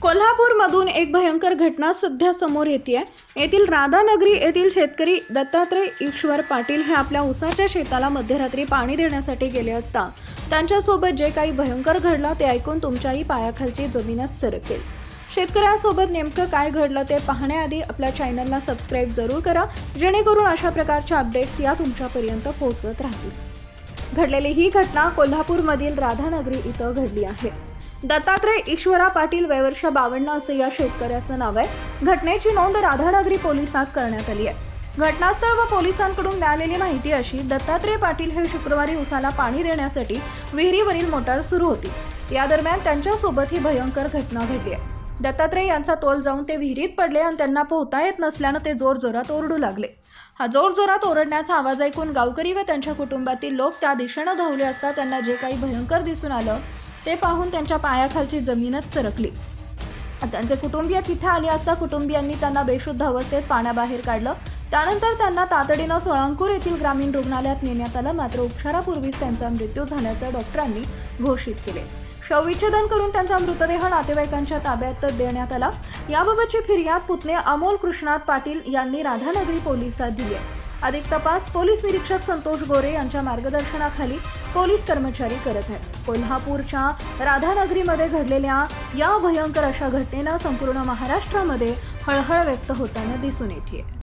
कोल्हापूरमधून एक भयंकर घटना सध्या समोर येतेय। येथील राधानगरी येथील शेतकरी दत्तात्रय ईश्वर पाटील हे आपल्या ऊसाच्या शेताला मध्यरात्री पाणी देण्यासाठी गेले असता त्यांच्यासोबत जे काही भयंकर घडलं ते ऐकून तुमच्याही पायाखालची जमीनच सरकेल। शेतकऱ्यासोबत नेमकं काय घडलं ते पाहण्याआधी आपल्या चॅनलला सबस्क्राइब जरूर करा, जेणेकरून अशा प्रकारच्या अपडेट्स या तुमच्यापर्यंत पोहोचत राहतील। घडलेली ही घटना कोल्हापूरमधील राधानगरी इथं घडली आहे। दत्तात्रय ईश्वरा पाटील वयवर्ष 52 असे या शेतकऱ्याचं नाव आहे। घटनेची नोंद राधानगरी पोलिसात करण्यात आली आहे। घटनास्थळ व पोलिसांकडून मिळालेली माहिती अशी, दत्तात्रय पाटील हे शुक्रवारी उसाला पाणी देण्यासाठी विहिरीवरील मोटार सुरू होती। या दरम्यान त्यांच्यासोबत ही भयंकर घटना घडली आहे। दत्तात्रय यांचा तोल जाऊन ते विहिरीत पडले आणि त्यांना पोहता येत नसल्याने ते जोरजोरात ओरडू लागले। हा जोरजोरात ओरडण्याचा आवाज ऐकून गावकरी व त्यांच्या कुटुंबातील लोक त्या दिशेने धावले असता त्यांना जे काही भयंकर दिसून आलं ते पाहून त्यांच्या पायाखालची जमीनच सरकली। त्यांचे कुटुंबीय तिथे आले असता कुटुंबियांनी त्यांना बेशुद्ध अवस्थेत पाण्याबाहेर काढलं। त्यानंतर त्यांना तातडीने सोळांपूर येथील ग्रामीण रुग्णालयात नेण्यात आलं, मात्र उपचारापूर्वीच त्यांचा मृत्यू झाल्याचं डॉक्टरांनी घोषित केले। शवविच्छेदन करून त्यांचा मृतदेह नातेवाईकांच्या ताब्यात देण्यात आला। याबाबतची फिर्याद पुतणे अमोल कृष्णात पाटील यांनी राधानगरी पोलिसात दिली आहे। अधिक तपास पोलीस निरीक्षक संतोष गोरे यांच्या मार्गदर्शनाखाली पोलीस कर्मचारी करत आहेत। कोल्हापूरच्या राधानगरीमध्ये घडलेल्या या भयंकर अशा घटनेनं संपूर्ण महाराष्ट्रामध्ये हळहळ व्यक्त होताना दिसून येते।